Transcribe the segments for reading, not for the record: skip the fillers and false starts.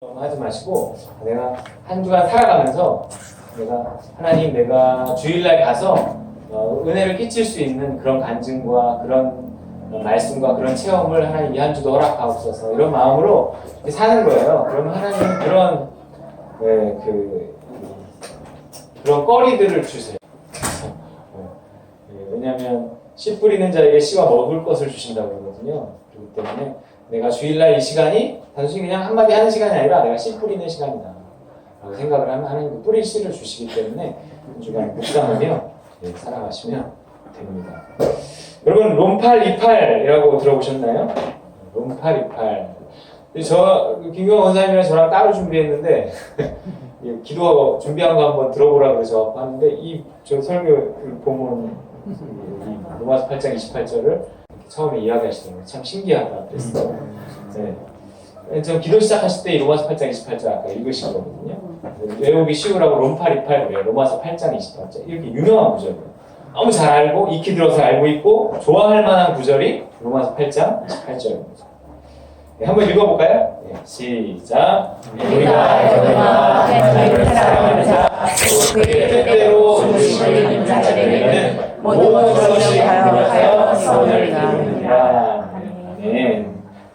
하지 마시고 내가 한 주간 살아가면서 하나님 내가 주일날 가서 은혜를 끼칠 수 있는 그런 간증과 그런 말씀과 그런 체험을 하나님 이 한 주도 허락하옵소서 이런 마음으로 이렇게 사는 거예요. 그러면 하나님은 그런 거리들을 주세요. 왜냐하면 씨 뿌리는 자에게 씨와 먹을 것을 주신다고 그러거든요. 그렇기 때문에 내가 주일날 이 시간이 단순히 그냥 한마디 하는 시간이 아니라 내가 씨 뿌리는 시간이다 라고 생각을 하면 하나님 뿌릴 씨를 주시기 때문에 한 주간 묵상하며 살아가시면 됩니다. 여러분 롬팔28이라고 들어보셨나요? 롬팔28. 김경원 원사님이랑 저랑 따로 준비했는데 기도 준비한 거 한번 들어보라고 그래서 하는데 저 설교 보면 로마서 8장 28절을 처음에 이야기하시더라고요. 참 신기하다 그랬어요. 네. 저 기도 시작하실 때 로마서 8장 28절 아까 읽으신 거거든요. 외우기 쉬우라고 롬팔28 그래요. 로마서 8장 28절. 이렇게 유명한 구절이에요. 너무 잘 알고 익히 들어서 알고 있고 좋아할 만한 구절이 로마서 8장 28절입니다. 네, 한번 읽어볼까요? 네, 시작. 우리가 여호와 하나님을 사랑하면서 그의 뜻대로 부르심을 입는 자들에게는 모든 것이 하여 선을 이루느니라. 네,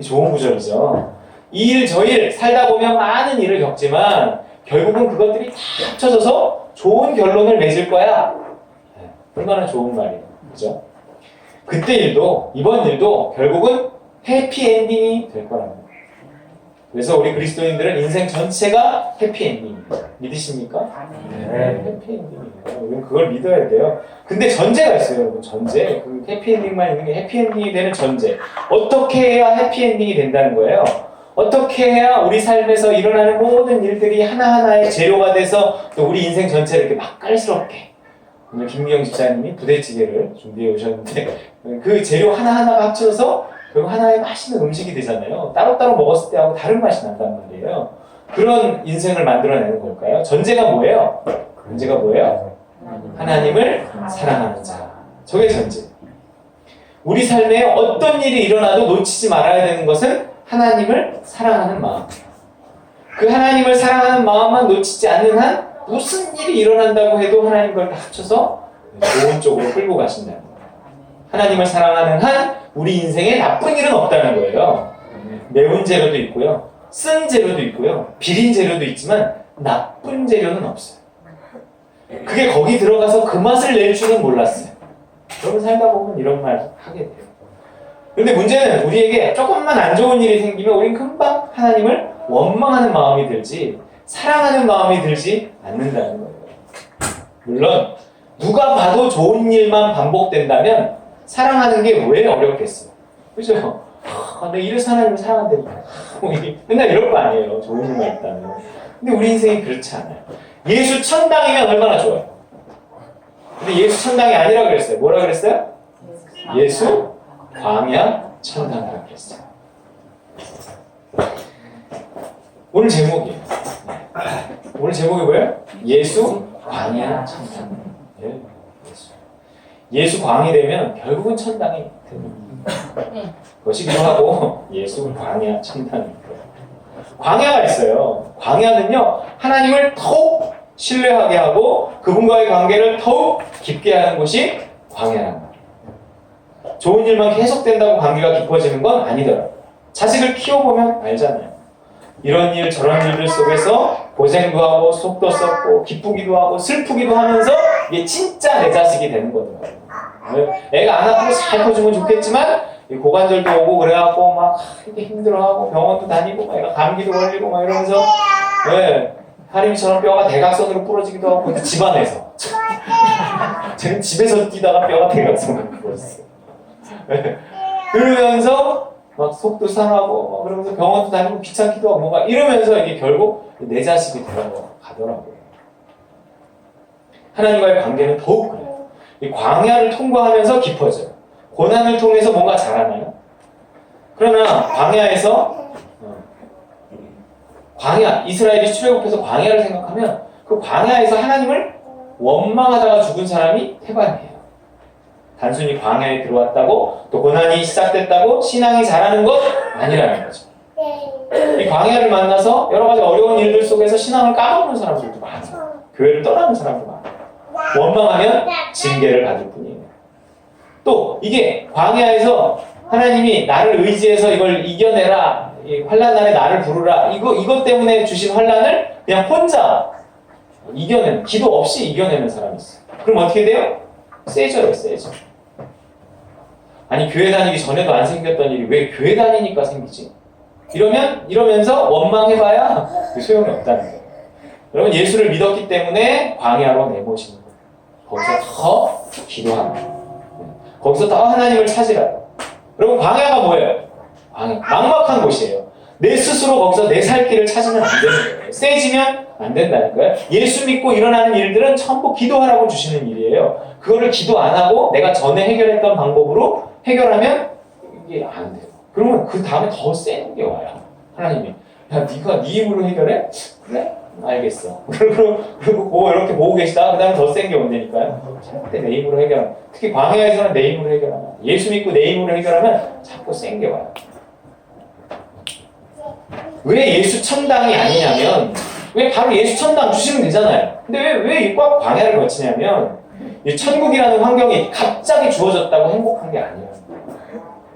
좋은 구절이죠. 이 일 저 일 살다 보면 많은 일을 겪지만 결국은 그것들이 다 합쳐져서 좋은 결론을 맺을 거야. 네, 얼마나 좋은 말이에요. 그죠? 그때 일도 이번 일도 결국은 해피엔딩이 될 거랍니다. 그래서 우리 그리스도인들은 인생 전체가 해피엔딩입니다. 믿으십니까? 네, 해피엔딩이에요. 우리는 그걸 믿어야 돼요. 근데 전제가 있어요, 여러분. 전제. 그 해피엔딩만 있는 게 해피엔딩이 되는 전제. 어떻게 해야 해피엔딩이 된다는 거예요? 어떻게 해야 우리 삶에서 일어나는 모든 일들이 하나하나의 재료가 돼서 또 우리 인생 전체를 이렇게 맛깔스럽게. 오늘 김미영 집사님이 부대찌개를 준비해 오셨는데 그 재료 하나하나가 합쳐서 결국 하나의 맛있는 음식이 되잖아요. 따로따로 먹었을 때하고 다른 맛이 난단 말이에요. 그런 인생을 만들어내는 걸까요? 전제가 뭐예요? 전제가 뭐예요? 하나님을 사랑하는 자. 저게 전제. 우리 삶에 어떤 일이 일어나도 놓치지 말아야 되는 것은 하나님을 사랑하는 마음. 그 하나님을 사랑하는 마음만 놓치지 않는 한 무슨 일이 일어난다고 해도 하나님 그걸 다 합쳐서 좋은 쪽으로 끌고 가신다는 거예요. 하나님을 사랑하는 한 우리 인생에 나쁜 일은 없다는 거예요. 매운 재료도 있고요. 쓴 재료도 있고요. 비린 재료도 있지만 나쁜 재료는 없어요. 그게 거기 들어가서 그 맛을 낼 줄은 몰랐어요. 여러분 살다 보면 이런 말 하게 돼요. 그런데 문제는 우리에게 조금만 안 좋은 일이 생기면 우린 금방 하나님을 원망하는 마음이 들지 사랑하는 마음이 들지 않는다는 거예요. 물론 누가 봐도 좋은 일만 반복된다면 사랑하는 게 왜 어렵겠어요? 그죠? 내가 이래서 하나님을 사랑한다니까. 맨날 이럴 거 아니에요. 좋은 일만 있다면. 근데 우리 인생이 그렇지 않아요. 예수 천당이면 얼마나 좋아요. 근데 예수 천당이 아니라 그랬어요. 뭐라 그랬어요? 예수 광야 천당이라 그랬어요. 오늘 제목이에요. 오늘 제목이 뭐예요? 예수 광야 천당. 예수 광이 되면 결국은 천당이 됩니다. 그것이기도 하고 예수 광야 천당입니다. 광야가 있어요. 광야는요 하나님을 더욱 신뢰하게 하고 그분과의 관계를 더욱 깊게 하는 곳이 광야란 말이에요. 좋은 일만 계속된다고 관계가 깊어지는 건 아니더라고요. 자식을 키워보면 알잖아요. 이런 일 저런 일들 속에서 고생도 하고 속도 썩고 기쁘기도 하고 슬프기도 하면서 이게 진짜 내 자식이 되는 거더라고요. 애가 안 아프고 잘 커주면 좋겠지만 고관절도 오고 그래갖고 막 이렇게 힘들어하고 병원도 다니고 막 애가 감기도 걸리고 막 이러면서 하림이처럼 뼈가 대각선으로 부러지기도 하고 근데 집안에서 쟤는 집에서 뛰다가 뼈가 대각선으로 부러졌어요. 그러면서 막 속도 상하고 막 그러면서 병원도 다니고 귀찮기도 하고 뭔가 이러면서 이게 결국 내 자식이 되어가더라고요. 하나님과의 관계는 더욱 그래요. 이 광야를 통과하면서 깊어져요. 고난을 통해서 뭔가 자라나요? 그러나 광야에서 이스라엘이 출애굽해서 광야를 생각하면 그 광야에서 하나님을 원망하다가 죽은 사람이 태반이에요. 단순히 광야에 들어왔다고 또 고난이 시작됐다고 신앙이 자라는 것 아니라는 거죠. 이 광야를 만나서 여러 가지 어려운 일들 속에서 신앙을 까먹는 사람들도 많아요. 교회를 떠나는 사람도 많아요. 원망하면 징계를 받을 뿐이에요. 또 이게 광야에서 하나님이 나를 의지해서 이걸 이겨내라, 이 환난 날에 나를 부르라, 이것 때문에 주신 환난을 그냥 혼자 이겨내는, 기도 없이 이겨내는 사람이 있어요. 그럼 어떻게 돼요? 세져요, 세져. 아니 교회 다니기 전에도 안 생겼던 일이 왜 교회 다니니까 생기지? 이러면서 원망해봐야 소용이 없다는 거예요. 여러분 예수를 믿었기 때문에 광야로 내모시는 거예요. 거기서 더 기도하는 거예요. 거기서 더 하나님을 찾으라고. 여러분 광야가 뭐예요? 광야, 막막한 곳이에요. 내 스스로 거기서 내 살 길을 찾으면 안 되는 거예요. 세지면 안 된다니까요. 예수 믿고 일어나는 일들은 전부 기도하라고 주시는 일이에요. 그거를 기도 안 하고 내가 전에 해결했던 방법으로 해결하면 이게 안 돼요. 그러면 그 다음에 더 센 게 와요. 하나님이 야 네가 네 힘으로 해결해? 그래? 알겠어. 그리고 이렇게 보고 계시다가 그 다음에 더 센 게 온다니까요. 절대 내 힘으로 해결하면, 특히 광야에서는 내 힘으로 해결하면, 예수 믿고 내 힘으로 해결하면 자꾸 센 게 와요. 왜 예수 천당이 아니냐면, 왜 바로 예수 천당 주시면 되잖아요. 근데 왜 꽉 광야를 거치냐면, 이 천국이라는 환경이 갑자기 주어졌다고 행복한 게 아니에요.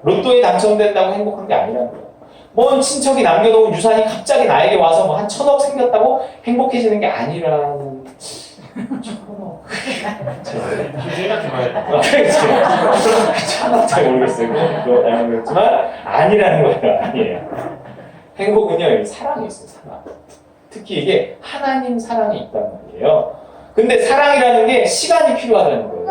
로또에 당첨된다고 행복한 게 아니라는 거예요. 먼 친척이 남겨놓은 유산이 갑자기 나에게 와서 뭐 한 1,000억 생겼다고 행복해지는 게 아니라는. 1,000억. 잘 모르겠어요. 그거 잘 모르겠지만 아니라는 거예요. 아니에요. 행복은요, 사랑이 있어요. 사랑. 특히 이게 하나님 사랑이 있단 말이에요. 근데 사랑이라는 게 시간이 필요하다는 거예요.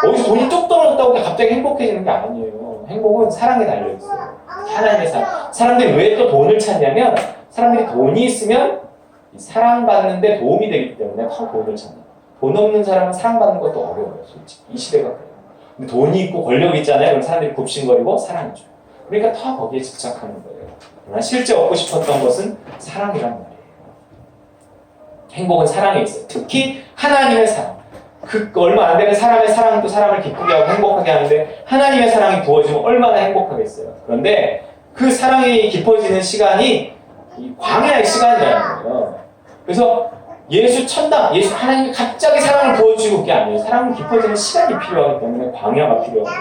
어디서 돈이 뚝 떨어졌다고 갑자기 행복해지는 게 아니에요. 행복은 사랑에 달려있어요. 하나님의 사랑. 사람들이 왜 또 돈을 찾냐면, 사람들이 돈이 있으면 사랑받는데 도움이 되기 때문에 더 돈을 찾는 거예요. 돈 없는 사람은 사랑받는 것도 어려워요, 솔직히. 이 시대가 그래요. 근데 돈이 있고 권력이 있잖아요. 그럼 사람들이 굽신거리고 사랑해줘요. 그러니까 더 거기에 집착하는 거예요. 그러나 실제 얻고 싶었던 것은 사랑이란 말이에요. 행복은 사랑에 있어요. 특히 하나님의 사랑. 그 얼마 안 되는 사람의 사랑도 사람을 기쁘게 하고 행복하게 하는데 하나님의 사랑이 부어지면 얼마나 행복하겠어요. 그런데 그 사랑이 깊어지는 시간이 이 광야의 시간이라는 거예요. 그래서 예수 천당, 예수 하나님이 갑자기 사랑을 부어주시고 그게 아니에요. 사랑이 깊어지는 시간이 필요하기 때문에 광야가 필요한 거예요.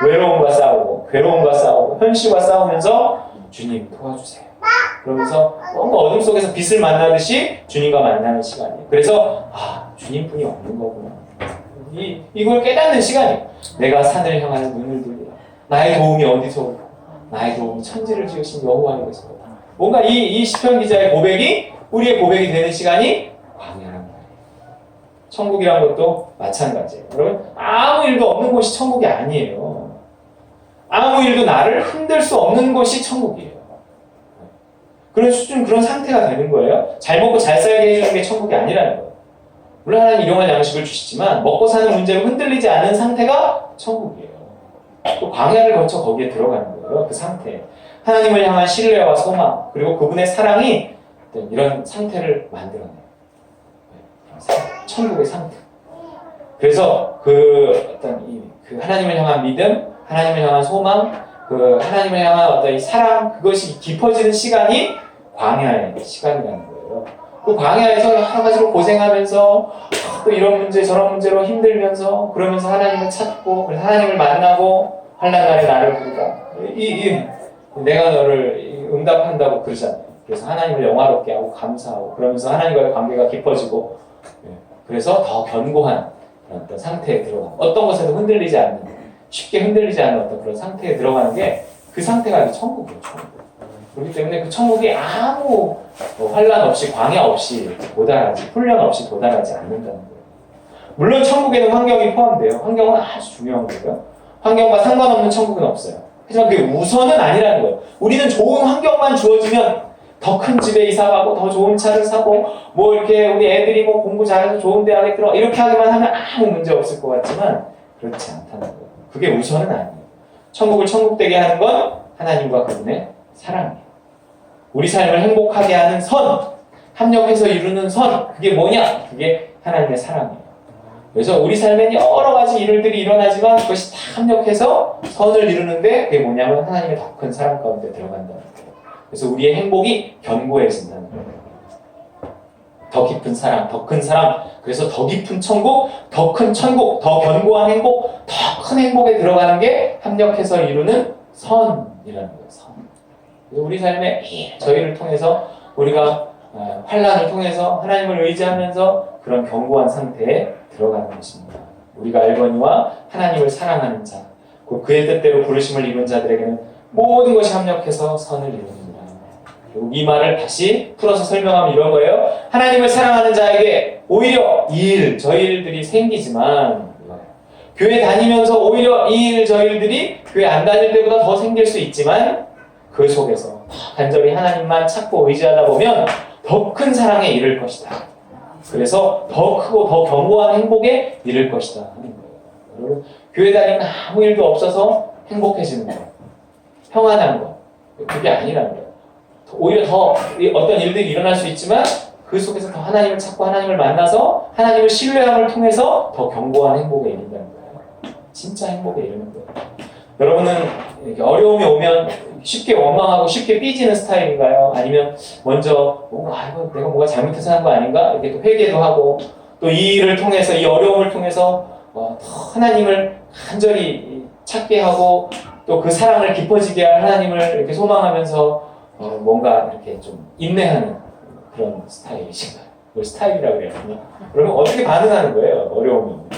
외로움과 싸우고 괴로움과 싸우고 현실과 싸우면서 주님 도와주세요. 그러면서 뭔가 어둠 속에서 빛을 만나듯이 주님과 만나는 시간이에요. 그래서 주님뿐이 없는 거구나. 이걸 깨닫는 시간이에요. 내가 산을 향하여 눈을 돌리라. 나의 도움이 어디서 오고 나의 도움이 천지를 지으신 여호와에게서 오다. 뭔가 이 시편 기자의 고백이 우리의 고백이 되는 시간이 광야란 말이에요. 천국이란 것도 마찬가지예요. 여러분 아무 일도 없는 곳이 천국이 아니에요. 아무 일도 나를 흔들 수 없는 곳이 천국이에요. 그런 수준, 그런 상태가 되는 거예요. 잘 먹고 잘 살게 해주는 게 천국이 아니라는 거예요. 물론 하나님 일용할 양식을 주시지만 먹고 사는 문제로 흔들리지 않는 상태가 천국이에요. 또 광야를 거쳐 거기에 들어가는 거예요. 그 상태. 하나님을 향한 신뢰와 소망, 그리고 그분의 사랑이 이런 상태를 만들어내요. 천국의 상태. 그래서 그 하나님을 향한 믿음, 하나님을 향한 소망, 그 하나님을 향한 어떤 이 사랑, 그것이 깊어지는 시간이 광야의 시간이라는 거예요. 그 광야에서 여러 가지로 고생하면서 또 이런 문제 저런 문제로 힘들면서 그러면서 하나님을 찾고 하나님을 만나고 환난 날에 나를 부르다. 내가 너를 응답한다고 그러잖아요. 그래서 하나님을 영화롭게 하고 감사하고 그러면서 하나님과의 관계가 깊어지고 그래서 더 견고한 어떤 상태에 들어가 어떤 것에도 흔들리지 않는 쉽게 흔들리지 않는 어떤 그런 상태에 들어가는 게 그 상태가 천국이에요. 천국. 그렇기 때문에 그 천국이 아무 환난 없이 광야 없이 도달하지 훈련 없이 도달하지 않는다는 거예요. 물론 천국에는 환경이 포함돼요. 환경은 아주 중요한 거고요. 환경과 상관없는 천국은 없어요. 하지만 그게 우선은 아니라는 거예요. 우리는 좋은 환경만 주어지면 더 큰 집에 이사가고 더 좋은 차를 사고 뭐 이렇게 우리 애들이 뭐 공부 잘해서 좋은 대학에 들어 이렇게 하기만 하면 아무 문제 없을 것 같지만 그렇지 않다는 거예요. 그게 우선은 아니에요. 천국을 천국되게 하는 건 하나님과 그분의 사랑이에요. 우리 삶을 행복하게 하는 선, 합력해서 이루는 선, 그게 뭐냐? 그게 하나님의 사랑이에요. 그래서 우리 삶엔 여러 가지 일들이 일어나지만 그것이 다 합력해서 선을 이루는데 그게 뭐냐면 하나님의 더 큰 사랑 가운데 들어간다는 거예요. 그래서 우리의 행복이 견고해진다는 거예요. 더 깊은 사랑, 더 큰 사랑, 그래서 더 깊은 천국, 더 큰 천국, 더 견고한 행복, 더 큰 행복에 들어가는 게 합력해서 이루는 선이라는 거예요. 선. 우리 삶에 저희를 통해서 우리가 환난을 통해서 하나님을 의지하면서 그런 견고한 상태에 들어가는 것입니다. 우리가 알거니와 하나님을 사랑하는 자, 그의 뜻대로 부르심을 이룬 자들에게는 모든 것이 합력해서 선을 이룹니다. 그리고 이 말을 다시 풀어서 설명하면 이런 거예요. 하나님을 사랑하는 자에게 오히려 이 일, 저 일들이 생기지만 교회 다니면서 오히려 이 일, 저 일들이 교회 안 다닐 때보다 더 생길 수 있지만 그 속에서 간절히 하나님만 찾고 의지하다 보면 더 큰 사랑에 이를 것이다. 그래서 더 크고 더 견고한 행복에 이를 것이다 하는 거예요. 여러분, 교회 다니면 아무 일도 없어서 행복해지는 거, 평안한 거, 그게 아니라는 거예요. 오히려 더 어떤 일들이 일어날 수 있지만 그 속에서 더 하나님을 찾고 하나님을 만나서 하나님을 신뢰함을 통해서 더 견고한 행복에 이른다는 거예요. 진짜 행복에 이르는 거예요. 여러분은 이렇게 어려움이 오면 쉽게 원망하고 쉽게 삐지는 스타일인가요? 아니면 먼저 이거 내가 뭐가 잘못해서 한 거 아닌가? 이렇게 또 회개도 하고 또 이 일을 통해서 이 어려움을 통해서 더 하나님을 간절히 찾게 하고 또 그 사랑을 깊어지게 할 하나님을 이렇게 소망하면서 뭔가 이렇게 좀 인내하는 그런 스타일이신가요? 뭘 스타일이라고 그래야 되나? 그러면 어떻게 반응하는 거예요? 어려움이 오면.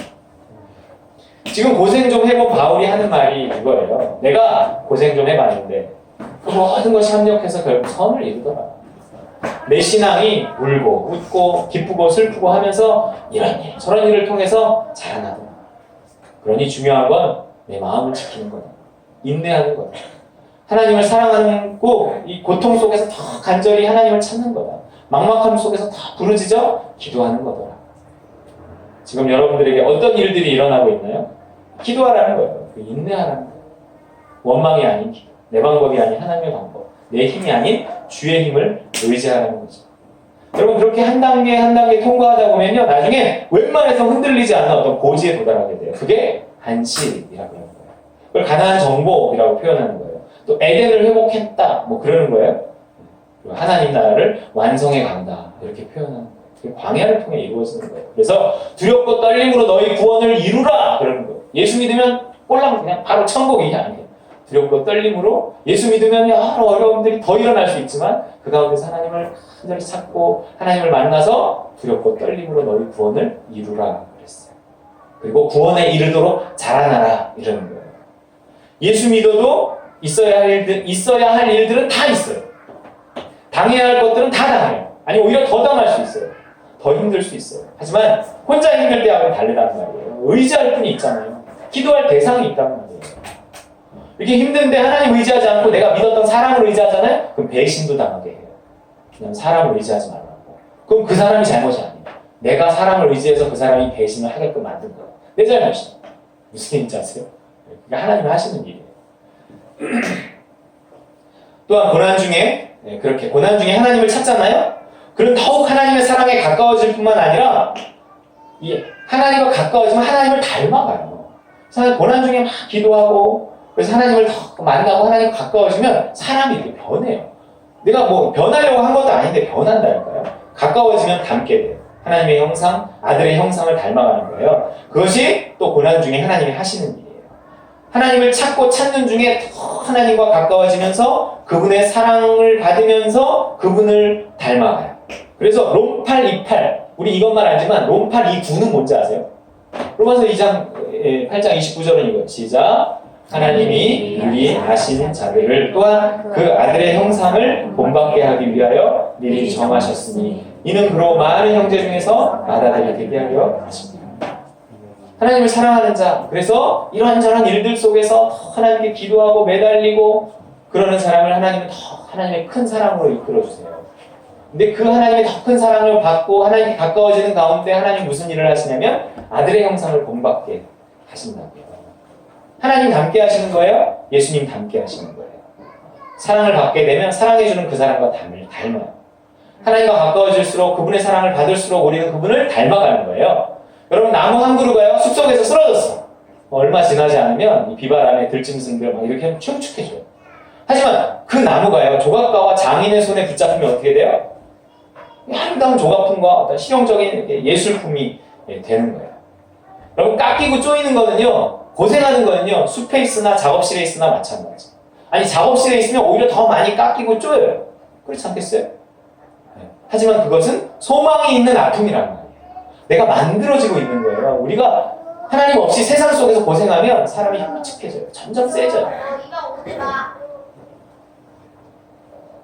지금 고생 좀 해본 바울이 하는 말이 이거예요. 내가 고생 좀 해봤는데 그 모든 것이 합력해서 결국 선을 이루더라. 내 신앙이 울고 웃고 기쁘고 슬프고 하면서 이런 일 저런 일을 통해서 자라나더라. 그러니 중요한 건 내 마음을 지키는 거다. 인내하는 거다. 하나님을 사랑하고 이 고통 속에서 더 간절히 하나님을 찾는 거다. 막막함 속에서 더 부르짖어 기도하는 거더라. 지금 여러분들에게 어떤 일들이 일어나고 있나요? 기도하라는 거예요. 인내하라는 거예요. 원망이 아닌 기도. 내 방법이 아닌 하나님의 방법. 내 힘이 아닌 주의 힘을 의지하라는 거죠. 여러분 그렇게 한 단계 한 단계 통과하다 보면요. 나중에 웬만해서 흔들리지 않는 어떤 고지에 도달하게 돼요. 그게 안식이라고 하는 거예요. 그걸 가나안 정복이라고 표현하는 거예요. 또 에덴을 회복했다. 뭐 그러는 거예요. 하나님 나라를 완성해 간다. 이렇게 표현하는 거예요. 그게 광야를 통해 이루어지는 거예요. 그래서 두렵고 떨림으로 너희 구원을 이루라. 그러는 거예요. 예수 믿으면 꼴랑 그냥 바로 천국이 아니에요. 두렵고 떨림으로 예수 믿으면 여러 어려움들이 더 일어날 수 있지만 그 가운데서 하나님을 간절히 찾고 하나님을 만나서 두렵고 떨림으로 너희 구원을 이루라 그랬어요. 그리고 구원에 이르도록 자라나라 이러는 거예요. 예수 믿어도 있어야 할 일들은 다 있어요. 당해야 할 것들은 다 당해요. 아니 오히려 더 당할 수 있어요. 더 힘들 수 있어요. 하지만 혼자 힘들 때하고는 다르다는 말이에요. 의지할 분이 있잖아요. 기도할 대상이 있단 말이에요. 이렇게 힘든데 하나님 의지하지 않고 내가 믿었던 사람을 의지하잖아요? 그럼 배신도 당하게 해요. 그냥 사람을 의지하지 말라고. 그럼 그 사람이 잘못이 아니에요. 내가 사람을 의지해서 그 사람이 배신을 하게끔 만든 거예요. 내 잘못이에요. 무슨 얘기인지 아세요? 그게 하나님이 하시는 일이에요. 또한 고난 중에 그렇게 고난 중에 하나님을 찾잖아요? 그럼 더욱 하나님의 사랑에 가까워질 뿐만 아니라 하나님과 가까워지면 하나님을 닮아가요. 그래서 고난 중에 막 기도하고 그래서 하나님을 더 만나고 하나님과 가까워지면 사람이 이렇게 변해요. 내가 뭐 변하려고 한 것도 아닌데 변한다니까요. 가까워지면 닮게 돼요. 하나님의 형상, 아들의 형상을 닮아가는 거예요. 그것이 또 고난 중에 하나님이 하시는 일이에요. 하나님을 찾고 찾는 중에 더 하나님과 가까워지면서 그분의 사랑을 받으면서 그분을 닮아가요. 그래서 롬팔, 이팔 우리 이것만 알지만 롬팔, 이구는 뭔지 아세요? 로마서 2장 8장 29절은 이거 시작 하나님이 미리 아신 자들을 또한 그 아들의 형상을 본받게 하기 위하여 미리 정하셨으니 이는 그로 많은 형제 중에서 맏아들이 되게 하려 하십니다. 하나님을 사랑하는 자, 그래서 이런저런 일들 속에서 하나님께 기도하고 매달리고 그러는 사람을 하나님은 더 하나님의 큰 사랑으로 이끌어주세요. 근데 그 하나님의 더 큰 사랑을 받고 하나님께 가까워지는 가운데 하나님 무슨 일을 하시냐면 아들의 형상을 본받게 하신다고요. 하나님 닮게 하시는 거예요? 예수님 닮게 하시는 거예요. 사랑을 받게 되면 사랑해주는 그 사람과 닮아요. 하나님과 가까워질수록 그분의 사랑을 받을수록 우리는 그분을 닮아가는 거예요. 여러분 나무 한 그루가요 숲속에서 쓰러졌어. 얼마 지나지 않으면 이 비바람에 들짐승들 막 이렇게 하면 축축해져요. 하지만 그 나무가요, 조각가와 장인의 손에 붙잡히면 어떻게 돼요? 아름다운 조각품과 어떤 실용적인 예술품이 되는 거예요. 여러분, 깎이고 쪼이는 거는요, 고생하는 거는요, 숲에 있으나 작업실에 있으나 마찬가지. 아니, 작업실에 있으면 오히려 더 많이 깎이고 쪼여요. 그렇지 않겠어요? 하지만 그것은 소망이 있는 아픔이란 말이에요. 내가 만들어지고 있는 거예요. 우리가 하나님 없이 세상 속에서 고생하면 사람이 흉측해져요. 점점 세져요.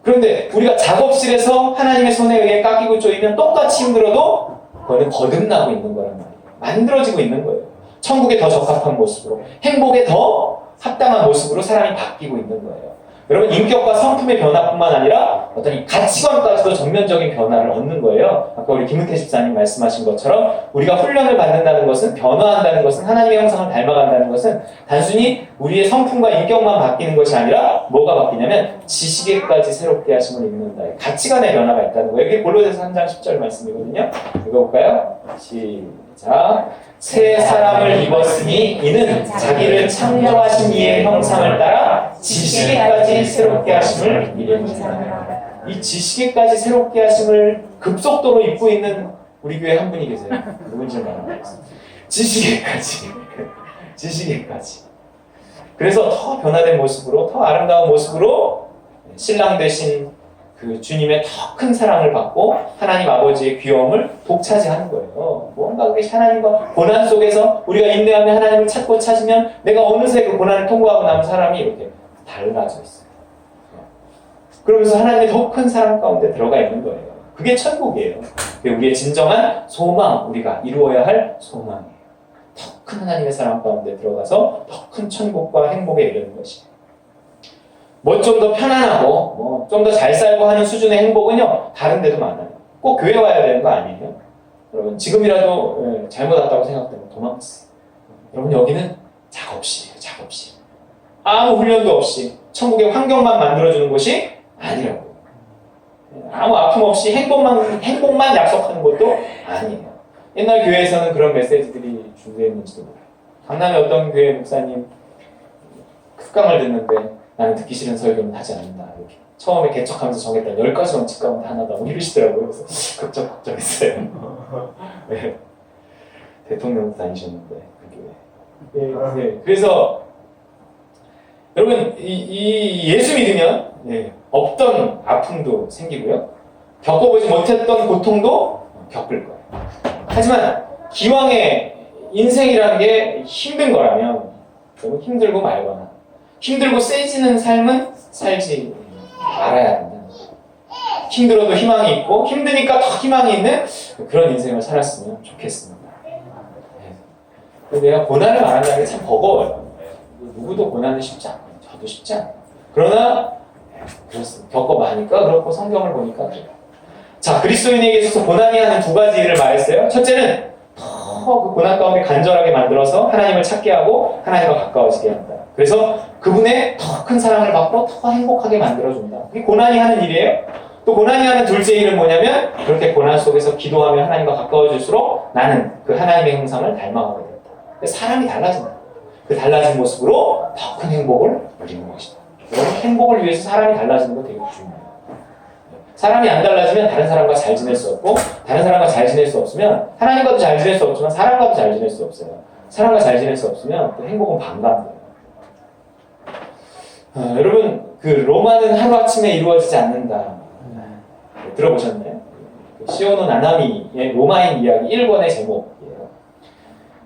그런데 우리가 작업실에서 하나님의 손에 의해 깎이고 쪼이면 똑같이 힘들어도 그거는 거듭나고 있는 거란 말이에요. 만들어지고 있는 거예요. 천국에 더 적합한 모습으로, 행복에 더 합당한 모습으로 사람이 바뀌고 있는 거예요. 여러분, 인격과 성품의 변화뿐만 아니라 어떤 이 가치관까지도 전면적인 변화를 얻는 거예요. 아까 우리 김은태 집사님 말씀하신 것처럼 우리가 훈련을 받는다는 것은, 변화한다는 것은, 하나님의 형상을 닮아간다는 것은 단순히 우리의 성품과 인격만 바뀌는 것이 아니라 뭐가 바뀌냐면 지식에까지 새롭게 하심을 입는다. 가치관의 변화가 있다는 거예요. 여기 골로새서 3장 10절 말씀이거든요. 읽어볼까요? 시작. 새 사람을 입었으니 이는 자기를 창조하신 이의 형상을 따라 지식에까지 새롭게 하심을 입는다. 이 지식에까지 새롭게 하심을 급속도로 입고 있는 우리 교회 한 분이 계세요. 누군지 말하겠습니다. 지식에까지. 지식에까지. 그래서 더 변화된 모습으로, 더 아름다운 모습으로 신랑 되신 그 주님의 더 큰 사랑을 받고 하나님 아버지의 귀여움을 독차지하는 거예요. 뭔가 그게 하나님과 고난 속에서 우리가 인내하며 하나님을 찾고 찾으면 내가 어느새 그 고난을 통과하고 나면 사람이 이렇게 달라져 있어요. 그러면서 하나님의 더 큰 사랑 가운데 들어가 있는 거예요. 그게 천국이에요. 그게 우리의 진정한 소망, 우리가 이루어야 할 소망이에요. 더 큰 하나님의 사랑 가운데 들어가서 더 큰 천국과 행복에 이르는 것이에요. 뭐 좀 더 편안하고 뭐 좀 더 잘 살고 하는 수준의 행복은요, 다른 데도 많아요. 꼭 교회 와야 되는 거 아니에요? 여러분, 지금이라도 잘못 왔다고 생각되면 도망갔어요. 여러분, 여기는 작업실이에요. 작업실. 아무 훈련도 없이 천국의 환경만 만들어주는 곳이 아니라고요. 아무 아픔 없이 행복만 약속하는 것도 아니에요. 옛날 교회에서는 그런 메시지들이 준비했는지도 몰라요. 강남의 어떤 교회 목사님 특강을 듣는데 나는 듣기 싫은 설교는 하지 않는다. 이렇게. 처음에 개척하면서 정했던 10가지 원칙 가운데 하나다. 뭐 이러시더라고요. 그래서 걱정했어요. 네. 대통령 다니셨는데, 그 교회. 네. 그래서, 여러분, 이 예수 믿으면, 없던 아픔도 생기고요. 겪어보지 못했던 고통도 겪을 거예요. 하지만, 기왕에 인생이라는 게 힘든 거라면, 여러분, 힘들고 말거나, 힘들고 세지는 삶은 살지 말아야 된다. 힘들어도 희망이 있고 힘드니까 더 희망이 있는 그런 인생을 살았으면 좋겠습니다. 근데 내가 고난을 말한다는 게 참 버거워요. 누구도 고난은 쉽지 않아요. 저도 쉽지 않아요. 그러나 그렇습니다. 겪어보니까 그렇고 성경을 보니까 그래요. 자, 그리스도인에게 있어서 고난이 하는 두 가지 일을 말했어요. 첫째는 더 그 고난 가운데 간절하게 만들어서 하나님을 찾게 하고 하나님과 가까워지게 한다. 그래서 그분의 더 큰 사랑을 받고 더 행복하게 만들어준다. 그게 고난이 하는 일이에요. 또 고난이 하는 둘째 일은 뭐냐면 그렇게 고난 속에서 기도하며 하나님과 가까워질수록 나는 그 하나님의 형상을 닮아가게 된다. 사람이 달라진다. 그 달라진 모습으로 더 큰 행복을 누리는 것이다. 여러분, 행복을 위해서 사람이 달라지는 거 되게 중요해요. 사람이 안 달라지면 다른 사람과 잘 지낼 수 없고, 다른 사람과 잘 지낼 수 없으면 하나님과도 잘 지낼 수 없지만 사람과도 잘 지낼 수 없어요. 사람과 잘 지낼 수 없으면 또 행복은 반감돼요. 여러분, 그 로마는 하루아침에 이루어지지 않는다. 들어보셨나요? 시오노 나나미의 로마인 이야기 1권의 제목이에요.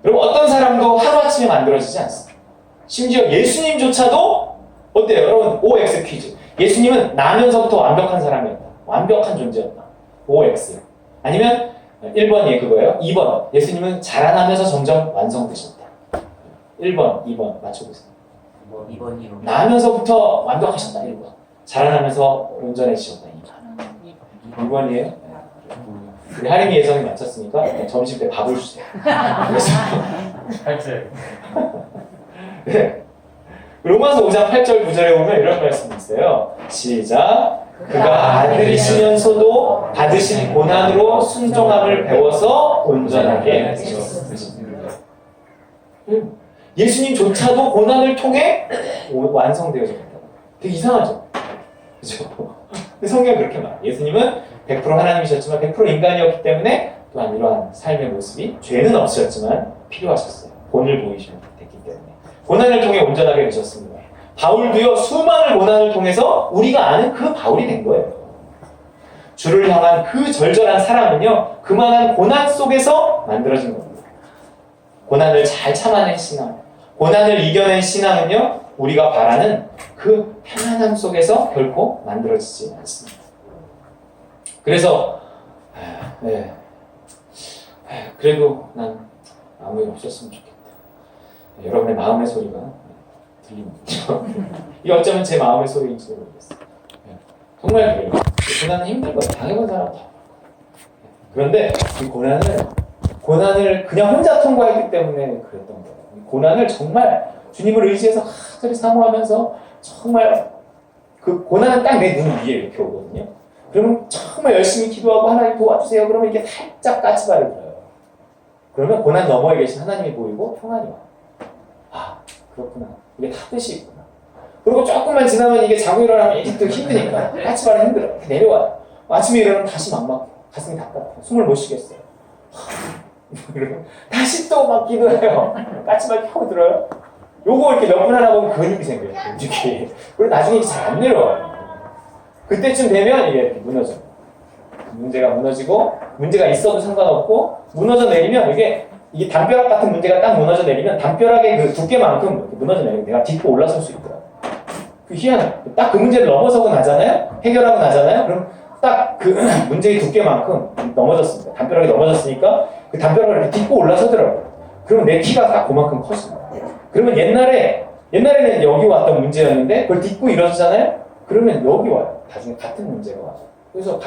여러분, 어떤 사람도 하루아침에 만들어지지 않습니다. 심지어 예수님조차도 어때요? 여러분, OX 퀴즈. 예수님은 나면서부터 완벽한 사람이었다. 완벽한 존재였다. OX. 아니면 1번이 그거예요. 2번. 예수님은 자라나면서 점점 완성되셨다. 1번, 2번 맞춰보세요. 2번이요. 나면서부터 완벽하셨다. 1번. 자라나면서 온전해지셨다. 2번. 2번이에요? 우리 하림이 예성이 맞췄으니까 점심 때 밥을 주세요. 그래서 8절. 네. 로마서 5장 8절 9절에 보면 이런 말씀이 있어요. 시작. 그가 아들이시면서도 받으신 고난으로 순종함을 배워서 온전하게 되셨습니다. 예수님조차도 고난을 통해 완성되어졌다. 되게 이상하죠? 그죠? 근데 성경은 그렇게 말해요. 예수님은 100% 하나님이셨지만 100% 인간이었기 때문에 또한 이러한 삶의 모습이 죄는 없으셨지만 필요하셨어요. 본을 보이셨기 때문에. 고난을 통해 온전하게 되셨습니다. 바울도요, 수많은 고난을 통해서 우리가 아는 그 바울이 된 거예요. 주를 향한 그 절절한 사랑은요, 그만한 고난 속에서 만들어진 겁니다. 고난을 잘 참아낸 신앙, 고난을 이겨낸 신앙은요, 우리가 바라는 그 편안함 속에서 결코 만들어지지 않습니다. 그래서 그래도 난 아무 일 없었으면 좋겠다. 여러분의 마음의 소리가 들리는군요. 이게 어쩌면 제 마음의 소리인지도 모르겠어요. 정말 그래요. 고난은 힘들거든요. 당해본 사람 다. 그런데 이 고난을 그냥 혼자 통과했기 때문에 그랬던 거예요. 고난을 정말 주님을 의지해서 간절히 사모하면서 정말 그 고난은 딱 내 눈 위에 이렇게 오거든요. 그러면 정말 열심히 기도하고 하나님 도와주세요. 그러면 이게 살짝 까치발을 들어요. 그러면 고난 너머에 계신 하나님이 보이고 평안이 와요. 아, 그렇구나. 이게 다 뜻이 있구나. 그리고 조금만 지나면 이게 자고 일어나면 이게 또 힘드니까 까치발은 힘들어. 이렇게 내려와요. 아침에 일어나면 다시 막막해. 가슴이 답답해. 숨을 못 쉬겠어요. 다시 또 막 기도해요. 까치발 펴고 들어요. 요거 이렇게 몇 분 하나 보면 근육이 생겨요. 근육이. 그리고 나중에 잘 안 내려와요. 그때쯤 되면 이게 이렇게 무너져요. 문제가 무너지고, 문제가 있어도 상관없고, 무너져 내리면 이게 담벼락 같은 문제가 딱 무너져 내리면 담벼락의 그 두께만큼 이렇게 무너져 내리면 내가 딛고 올라설 수 있더라고요. 그 희한해. 딱 그 문제를 넘어서고 나잖아요? 해결하고 나잖아요? 그럼 딱 그 문제의 두께만큼 넘어졌습니다. 담벼락이 넘어졌으니까 그 담벼락을 이렇게 딛고 올라서더라고요. 그러면 내 키가 딱 그만큼 커집니다. 그러면 옛날에는 여기 왔던 문제였는데 그걸 딛고 일어서잖아요? 그러면 여기 와요. 나중에 같은 문제가 와요. 그래서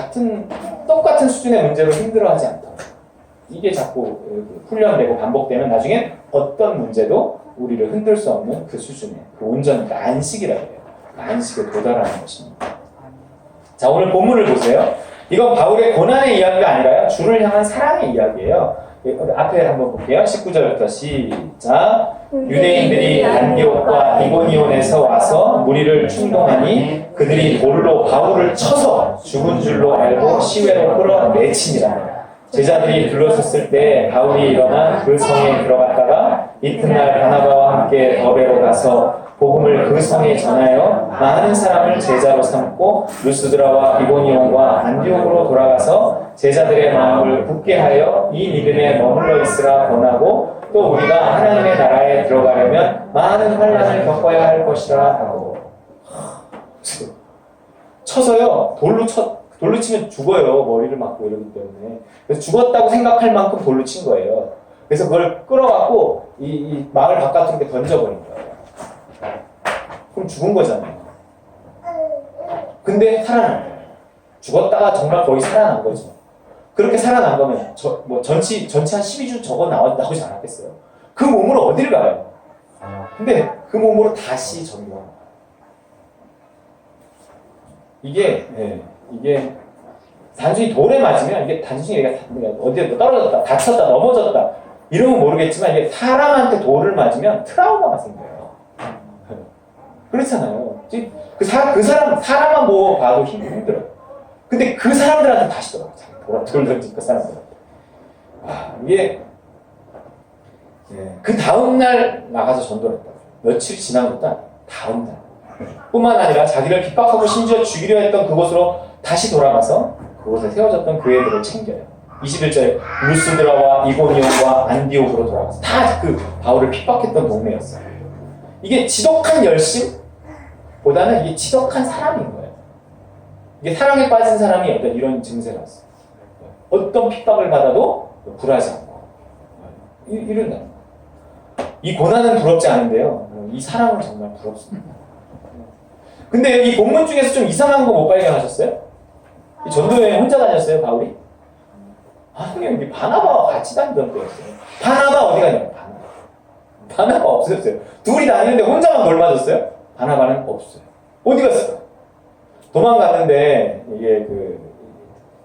똑같은 수준의 문제로 힘들어하지 않다. 이게 자꾸 훈련되고 반복되면 나중에 어떤 문제도 우리를 흔들 수 없는 그 수준의 그 온전한 그 안식이라고 해요. 그 안식에 도달하는 것입니다. 자, 오늘 본문을 보세요. 이건 바울의 고난의 이야기가 아니라요. 주를 향한 사랑의 이야기예요. 앞에 한번 볼게요. 19절부터 시작. 유대인들이 안디옥과 이고니온에서 와서 무리를 충동하니 그들이 돌로 바울을 쳐서 죽은 줄로 알고 시외로 끌어내치니라. 제자들이 둘러섰을 때 바울이 일어나 그 성에 들어갔다가 이튿날 바나바와 함께 더베로 가서 복음을 그 성에 전하여 많은 사람을 제자로 삼고 루스드라와 이고니온과 안디옥으로 돌아가서 제자들의 마음을 굳게 하여 이 믿음에 머물러 있으라 권하고 또 우리가 하나님의 나라에 들어가려면 많은 환난을 겪어야 할 것이라 하고. 쳐서요, 돌로 치면 죽어요. 머리를 맞고 이러기 때문에. 그래서 죽었다고 생각할 만큼 돌로 친 거예요. 그래서 그걸 끌어갖고 이 마을 바깥으로 이렇게 던져버린 거예요. 그럼 죽은 거잖아요. 근데 살아난 거예요. 죽었다가 정말 거의 살아난 거죠. 그렇게 살아난 거면 전치 한 12주 저거 나오지 않았겠어요? 그 몸으로 어딜 가요? 근데 그 몸으로 다시 전도하는 거예요. 이게 단순히 돌에 맞으면 이게 단순히 얘가 어디에 떨어졌다, 다쳤다, 넘어졌다 이러면 모르겠지만 이게 사람한테 돌을 맞으면 트라우마가 생겨요. 그렇잖아요. 그 사람만 뭐 봐도 힘들어요. 근데 그 사람들한테 다시 돌 던진 그 사람들한테. 이게 그 다음날 나가서 전도를 했다고. 며칠 지난 것도 아니에요. 다음날. 뿐만 아니라 자기를 핍박하고 심지어 죽이려 했던 그곳으로 다시 돌아가서 그곳에 세워졌던 교회들을 챙겨요. 21절에 루스드라와 이고니온과 안디옥으로 돌아가서 다 그 바울을 핍박했던 동네였어요. 이게 지독한 열심보다는 이게 지독한 사랑인 거예요. 이게 사랑에 빠진 사람이 어떤 이런 증세가 있어요. 어떤 핍박을 받아도 굴하지 않고 이런다. 이 고난은 부럽지 않은데요. 이 사랑은 정말 부럽습니다. 근데 이 본문 중에서 좀 이상한 거 못 발견하셨어요? 이 전도여행 혼자 다녔어요, 바울이? 아니요, 여기 바나바와 같이 다니던 때였어요. 바나바 어디 갔냐고, 바나바 없었어요. 둘이 다니는데 혼자만 돌 맞았어요? 바나바는 없어요. 어디 갔어요? 도망갔는데, 이게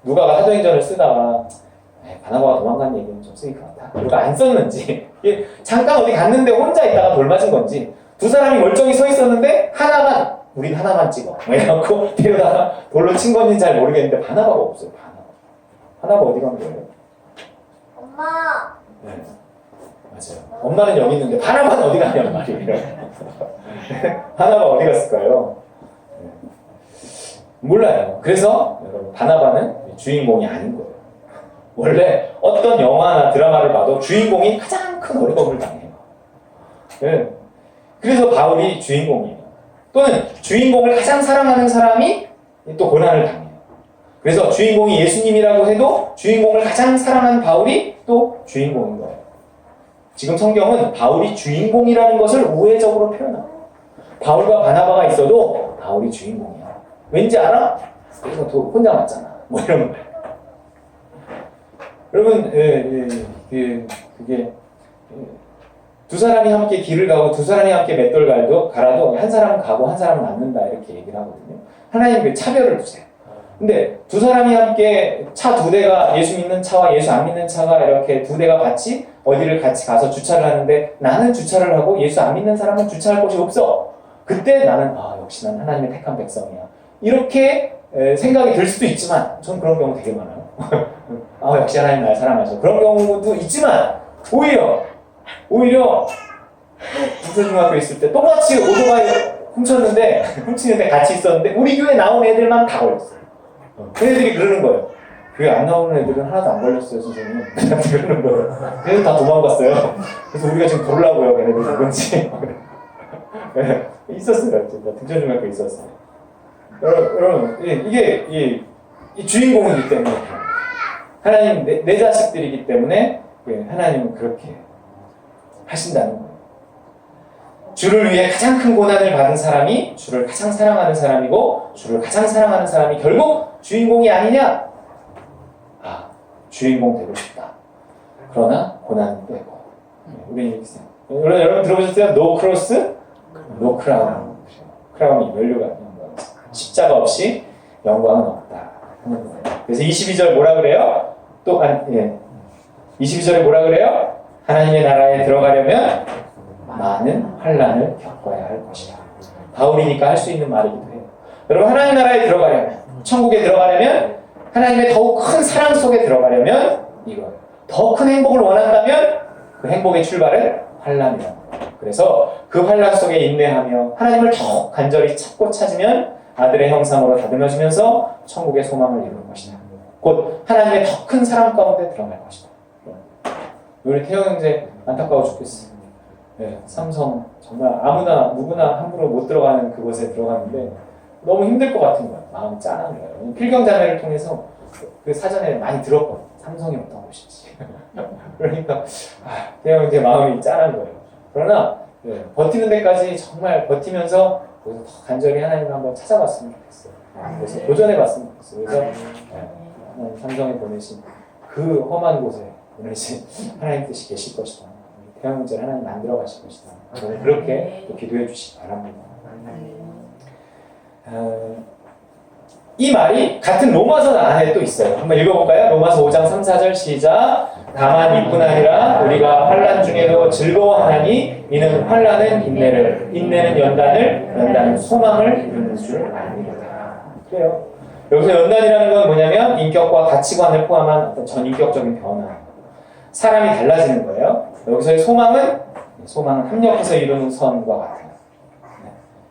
누가가 사도행전을 쓰다가, 바나바가 도망간 얘기는 좀 쓰기 그렇다. 그리고 안 썼는지, 잠깐 어디 갔는데 혼자 있다가 돌 맞은 건지, 두 사람이 멀쩡히 서 있었는데, 하나만 우린 하나만 찍어. 뭐 이래갖고 데려다가 돌로 친 건지는 잘 모르겠는데 바나바가 없어요. 바나바 어디 간 거예요? 엄마. 네, 맞아요. 엄마는 여기 있는데 바나바는 어디 갔냐는 말이에요. 바나바 어디 갔을까요? 네. 몰라요. 그래서 여러분 바나바는 주인공이 아닌 거예요. 원래 어떤 영화나 드라마를 봐도 주인공이 가장 큰 어려움을 당해요. 네. 그래서 바울이 주인공이에요. 또는 주인공을 가장 사랑하는 사람이 또 고난을 당해요. 그래서 주인공이 예수님이라고 해도 주인공을 가장 사랑하는 바울이 또 주인공인 거예요. 지금 성경은 바울이 주인공이라는 것을 우회적으로 표현합니다. 바울과 바나바가 있어도 바울이 주인공이야. 왠지 알아? 이거 혼자 맞잖아. 뭐 이런 거예요. 여러분, 그게 두 사람이 함께 길을 가고 두 사람이 함께 맷돌 갈아도 한 사람은 가고 한 사람은 남는다 이렇게 얘기를 하거든요. 하나님 그 차별을 두세요. 근데 두 사람이 함께 차 두 대가 예수 믿는 차와 예수 안 믿는 차가 이렇게 두 대가 같이 어디를 같이 가서 주차를 하는데 나는 주차를 하고 예수 안 믿는 사람은 주차할 곳이 없어. 그때 나는 역시 난 하나님의 택한 백성이야. 이렇게 생각이 들 수도 있지만 전 그런 경우 되게 많아요. 역시 하나님 날 사랑하죠. 그런 경우도 있지만 오히려 부서중학교 있을 때 똑같이 오토바이 훔치는데 같이 있었는데 우리 교회 나온 애들만 다 걸렸어요. 그 애들이 그러는 거예요. 교회 안 나오는 애들은 하나도 안 걸렸어요, 선생님. 그러는 거예요. 걔들 다 도망갔어요. 그래서 우리가 지금 부르려고요, 걔네들 누군지. 네, 있었어요. 등천중학교 있었어요. 여러분, 이게 주인공이기 때문에 하나님 내 자식들이기 때문에 하나님은 그렇게 하신다는 거예요. 주를 위해 가장 큰 고난을 받은 사람이 주를 가장 사랑하는 사람이고 주를 가장 사랑하는 사람이 결국 주인공이 아니냐? 주인공 되고 싶다. 그러나 고난은 빼고. 우리 이렇게 생각해요. 여러분 들어보셨어요? No cross, no crown. 크라운이 면류가 영광. 십자가 없이 영광은 없다. 그래서 22절 뭐라 그래요? 22절에 뭐라 그래요? 하나님의 나라에 들어가려면 많은 환난을 겪어야 할 것이다. 바울이니까 할 수 있는 말이기도 해요. 여러분 하나님 나라에 들어가려면 천국에 들어가려면 하나님의 더욱 큰 사랑 속에 들어가려면 이거 더 큰 행복을 원한다면 그 행복의 출발은 환난이다. 그래서 그 환난 속에 인내하며 하나님을 더 간절히 찾고 찾으면 아들의 형상으로 다듬어지면서 천국의 소망을 이루는 것이다. 곧 하나님의 더 큰 사랑 가운데 들어갈 것이다. 우리 태영 형제 안타까워 죽겠어. 삼성 정말 누구나 함부로 못 들어가는 그곳에 들어갔는데 너무 힘들 것 같은 거야. 마음이 짠한 거예요. 필경자매를 통해서 그 사전에 많이 들었거든. 삼성이 어떤 곳인지. 그러니까 태영 형제 마음이 짠한 거예요. 그러나 버티는 데까지 정말 버티면서 거기서 더 간절히 하나님을 한번 찾아봤으면 좋겠어요. 그래서 도전해봤으면 좋겠어요. 그래서 삼성에 보내신 그 험한 곳에 보내신 하나님 뜻이 계실 것이다. 태영 형제를 하나님 만들어 가실 것이다. 저는 그렇게 또 기도해 주시기 바랍니다. 이 말이 같은 로마서 안에 또 있어요. 한번 읽어볼까요? 로마서 5장 3, 4절 시작. 다만 이뿐 아니라 우리가 환난 중에도 즐거워하나니 이는 환난은 인내를, 인내는 연단을, 연단은 소망을 이루는 줄 아니로다. 그래요. 여기서 연단이라는 건 뭐냐면 인격과 가치관을 포함한 어떤 전인격적인 변화. 사람이 달라지는 거예요. 여기서의 소망은 합력해서 이루는 선과 같아요.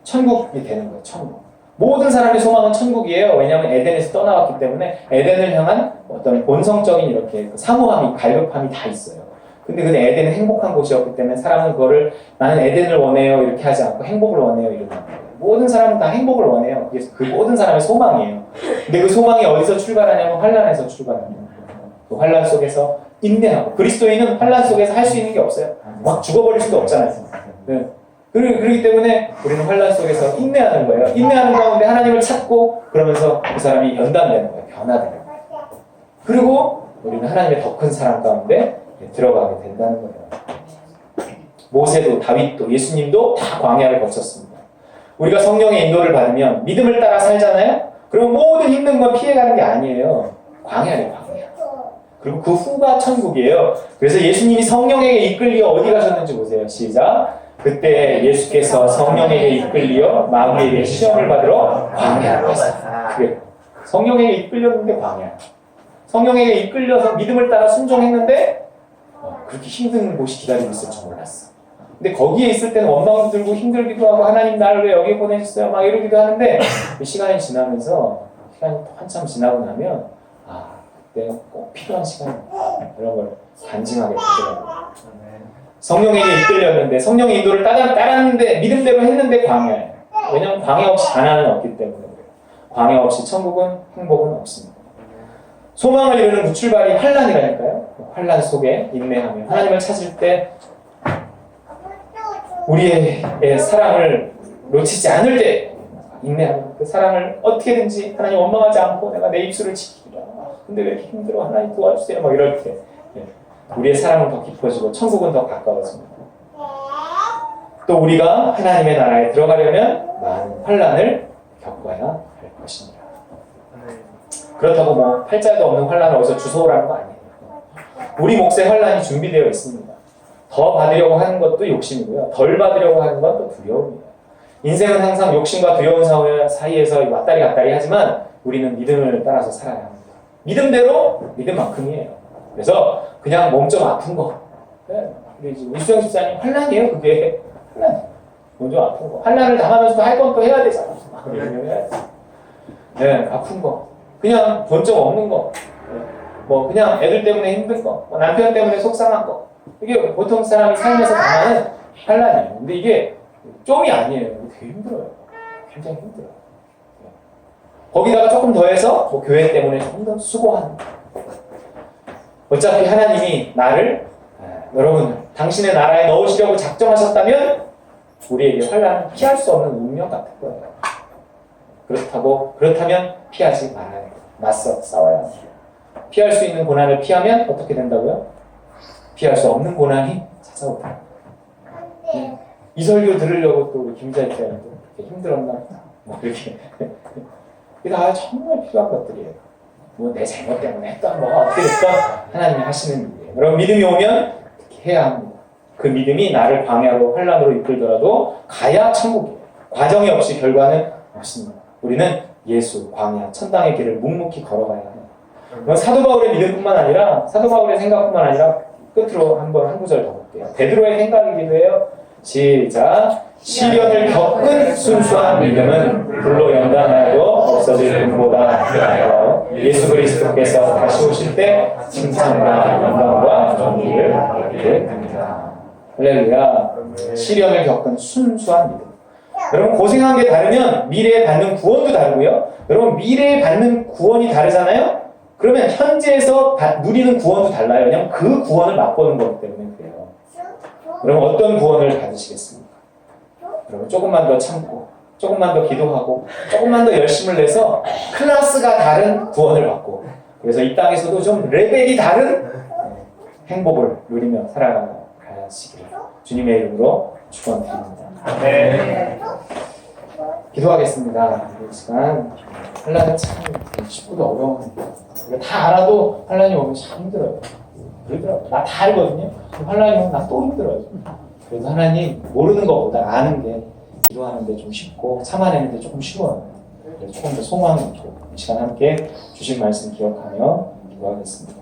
천국이 되는 거예요. 천국. 모든 사람의 소망은 천국이에요. 왜냐하면 에덴에서 떠나왔기 때문에 에덴을 향한 어떤 본성적인 이렇게 사모함이, 갈급함이 다 있어요. 근데 에덴은 행복한 곳이었기 때문에 사람은 그거를 나는 에덴을 원해요 이렇게 하지 않고 행복을 원해요 이렇게 하는 거예요. 모든 사람은 다 행복을 원해요. 그게 그 모든 사람의 소망이에요. 근데 그 소망이 어디서 출발하냐면 환난에서 출발합니다. 그 환난 속에서 인내하고, 그리스도인은 환난 속에서 할 수 있는 게 없어요. 막 죽어버릴 수도 없잖아요. 네. 그렇기 때문에 우리는 환난 속에서 인내하는 거예요. 인내하는 가운데 하나님을 찾고 그러면서 그 사람이 연단되는 거예요. 변화되는 거예요. 그리고 우리는 하나님의 더 큰 사랑 가운데 들어가게 된다는 거예요. 모세도 다윗도 예수님도 다 광야를 거쳤습니다. 우리가 성령의 인도를 받으면 믿음을 따라 살잖아요. 그럼 모든 힘든 건 피해가는 게 아니에요. 광야예요, 광야. 그리고 그 후가 천국이에요. 그래서 예수님이 성령에게 이끌려 어디 가셨는지 보세요. 시작. 그때 예수께서 성령에게 이끌려 마귀에게 시험을 받으러 광야로 갔어요. 그게 성령에게 이끌렸는데 광야. 성령에게 이끌려서 믿음을 따라 순종했는데 그렇게 힘든 곳이 기다리고 있을 줄 몰랐어. 근데 거기에 있을 때는 원망도 들고 힘들기도 하고 하나님 나를 왜 여기 보내셨어요? 막 이러기도 하는데 그 시간이 지나면서 시간이 한참 지나고 나면 그때 꼭 필요한 시간이야. 이런 걸 간증하게 되더라고요. 성령에게 이끌렸는데 성령의 인도를 따랐는데 믿음대로 했는데 광야예요. 왜냐하면 광야 없이 가나안은 없기 때문에 그래요. 광야 없이 천국은 행복은 없습니다. 소망을 이루는 그 출발이 환난이라니까요. 환난 속에 인내하며 하나님을 찾을 때 우리의 사랑을 놓치지 않을 때 인내하며 그 사랑을 어떻게든지 하나님 원망하지 않고 내가 내 입술을 지키리라. 근데 왜 이렇게 힘들어? 하나님 도와주세요. 막 이럴 때 우리의 사랑은 더 깊어지고 천국은 더 가까워집니다. 또 우리가 하나님의 나라에 들어가려면 많은 환난을 겪어야 할 것입니다. 그렇다고 뭐 팔자에도 없는 환난을 어디서 주워오라는 거 아니에요. 우리 몫에 환난이 준비되어 있습니다. 더 받으려고 하는 것도 욕심이고요. 덜 받으려고 하는 건 또 두려움이에요. 인생은 항상 욕심과 두려움 사이에서 왔다리 갔다리 하지만 우리는 믿음을 따라서 살아야 합니다. 믿음대로 믿음만큼이에요. 그래서 그냥 몸 좀 아픈 거. 우리 이수영 집사님 환난이에요. 그게 환난. 몸 좀 아픈 거. 환난을 당하면서도 할 건 또 해야 되잖아. 네, 아픈 거. 그냥 본 적 없는 거. 뭐 그냥 애들 때문에 힘든 거. 남편 때문에 속상한 거. 이게 보통 사람이 살면서 당하는 환난이에요. 근데 이게 좀이 아니에요. 되게 힘들어요. 굉장히 힘들어요. 거기다가 조금 더해서 뭐 교회 때문에 조금 더 수고하는 거. 어차피 하나님이 나를 여러분 당신의 나라에 넣으시려고 작정하셨다면 우리에게 환난은 피할 수 없는 운명 같은 거예요. 그렇다면 피하지 말아야 돼요. 맞서 싸워야 합니다. 피할 수 있는 고난을 피하면 어떻게 된다고요? 피할 수 없는 고난이 찾아오다. 이 설교 들으려고 또 김자희 씨는 그렇게 힘들었나? 뭐 이렇게. 이게 다 정말 필요한 것들이에요. 뭐 내 잘못 때문에 했던 뭐가 어떻게 됐던 하나님이 하시는 일이에요. 여러분 믿음이 오면 그렇게 해야 합니다. 그 믿음이 나를 광야로 환난으로 이끌더라도 가야 천국이에요. 과정이 없이 결과는 없습니다. 우리는 예수, 광야, 천당의 길을 묵묵히 걸어가야 해요. 사도 바울의 믿음뿐만 아니라 사도 바울의 생각뿐만 아니라 끝으로 한 구절 더 볼게요. 베드로의 생각이기도 해요. 시작. 시련을 겪은 순수한 믿음은 불로 연단하여도 없어질 금보다 나아요. 예수 그리스도께서 다시 오실 때 칭찬과 영광과 존귀를 받게 됩니다. 할렐루야. 시련을 겪은 순수한 믿음. 여러분 고생한 게 다르면 미래에 받는 구원도 다르고요. 여러분 미래에 받는 구원이 다르잖아요. 그러면 현재에서 누리는 구원도 달라요. 왜냐하면 그 구원을 맛보는 거기 때문에 그래요. 그럼 어떤 구원을 받으시겠습니까? 여러분 조금만 더 참고 조금만 더 기도하고 조금만 더 열심을 내서 클래스가 다른 구원을 받고 그래서 이 땅에서도 좀 레벨이 다른 행복을 누리며 살아가시기를 주님의 이름으로 축원드립니다. 네. 기도하겠습니다. 이 시간 환난은 참 쉽고도 어려운 우리가 다 알아도 환난이 오면 참 힘들어요. 그러더라고요. 나 다 알거든요. 환난이 오면 나 또 힘들어요. 그래서 하나님 모르는 것보다 아는 게 기도하는데 좀 쉽고 참아내는데 조금 쉬워요. 그래서 조금 더 소망이 있고 이 시간 함께 주신 말씀 기억하며 기도하겠습니다.